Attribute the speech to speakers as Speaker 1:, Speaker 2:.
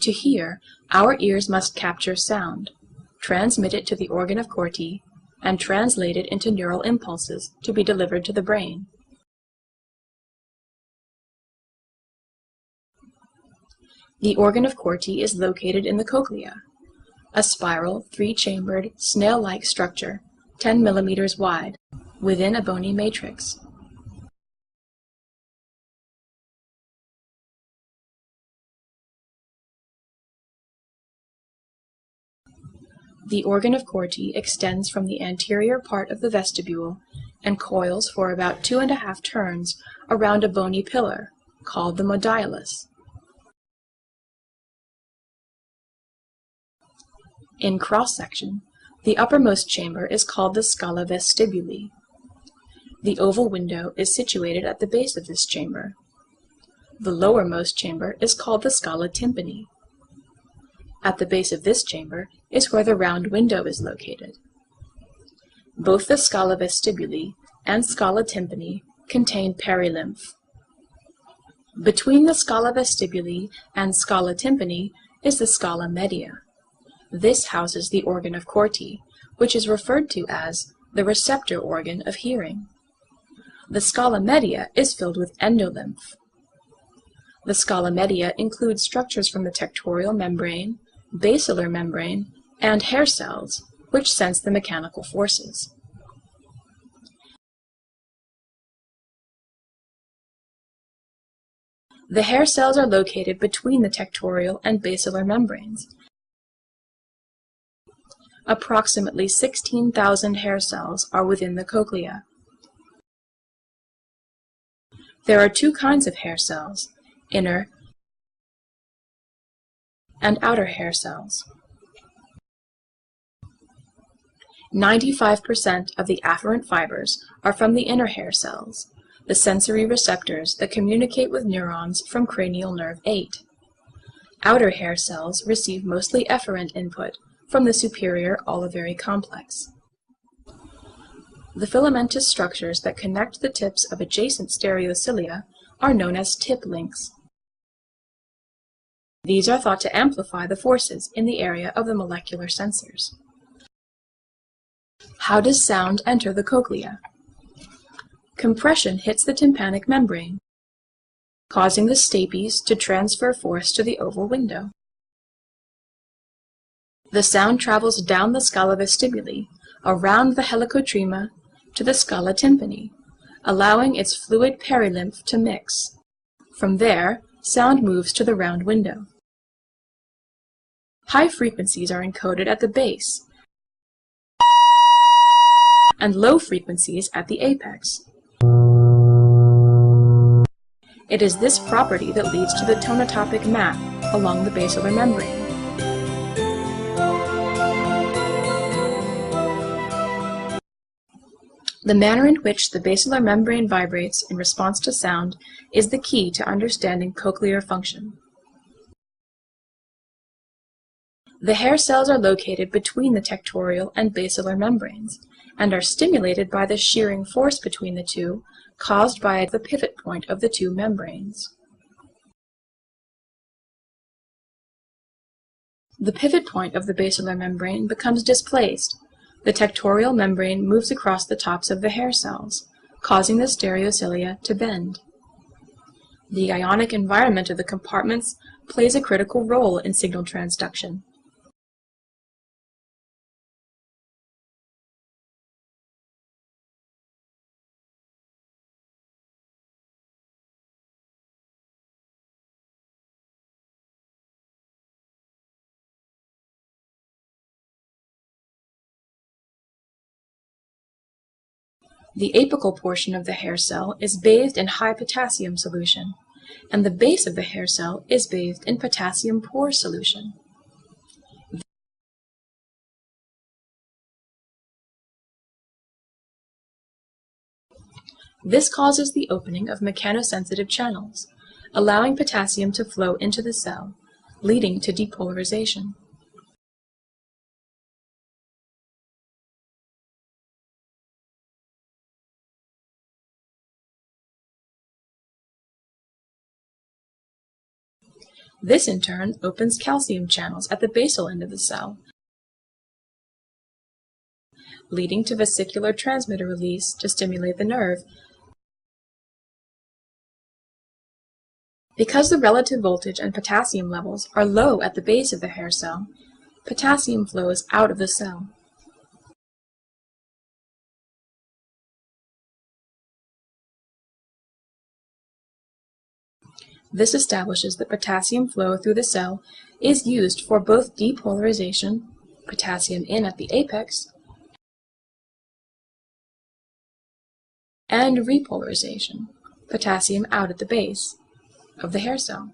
Speaker 1: To hear, our ears must capture sound, transmit it to the organ of Corti, and translate it into neural impulses to be delivered to the brain. The organ of Corti is located in the cochlea, a spiral, three-chambered, snail-like structure, 10 millimeters wide, within a bony matrix. The organ of Corti extends from the anterior part of the vestibule and coils for about 2½ turns around a bony pillar, called the modiolus. In cross-section, the uppermost chamber is called the scala vestibuli. The oval window is situated at the base of this chamber. The lowermost chamber is called the scala tympani. At the base of this chamber is where the round window is located. Both the scala vestibuli and scala tympani contain perilymph. Between the scala vestibuli and scala tympani is the scala media. This houses the organ of Corti, which is referred to as the receptor organ of hearing. The scala media is filled with endolymph. The scala media includes structures from the tectorial membrane, basilar membrane, and hair cells, which sense the mechanical forces. The hair cells are located between the tectorial and basilar membranes. Approximately 16,000 hair cells are within the cochlea. There are two kinds of hair cells, inner and outer hair cells. 95% of the afferent fibers are from the inner hair cells, the sensory receptors that communicate with neurons from cranial nerve 8. Outer hair cells receive mostly efferent input from the superior olivary complex. The filamentous structures that connect the tips of adjacent stereocilia are known as tip links. These are thought to amplify the forces in the area of the molecular sensors. How does sound enter the cochlea? Compression hits the tympanic membrane, causing the stapes to transfer force to the oval window. The sound travels down the scala vestibuli, around the helicotrema, to the scala tympani, allowing its fluid perilymph to mix. From there, sound moves to the round window. High frequencies are encoded at the base, and low frequencies at the apex. It is this property that leads to the tonotopic map along the basilar membrane. The manner in which the basilar membrane vibrates in response to sound is the key to understanding cochlear function. The hair cells are located between the tectorial and basilar membranes, and are stimulated by the shearing force between the two, caused by the pivot point of the two membranes. The pivot point of the basilar membrane becomes displaced. The tectorial membrane moves across the tops of the hair cells, causing the stereocilia to bend. The ionic environment of the compartments plays a critical role in signal transduction. The apical portion of the hair cell is bathed in high potassium solution, and the base of the hair cell is bathed in potassium pore solution. This causes the opening of mechanosensitive channels, allowing potassium to flow into the cell, leading to depolarization. This in turn opens calcium channels at the basal end of the cell, leading to vesicular transmitter release to stimulate the nerve. Because the relative voltage and potassium levels are low at the base of the hair cell, potassium flows out of the cell. This establishes that potassium flow through the cell is used for both depolarization, potassium in at the apex, and repolarization, potassium out at the base of the hair cell.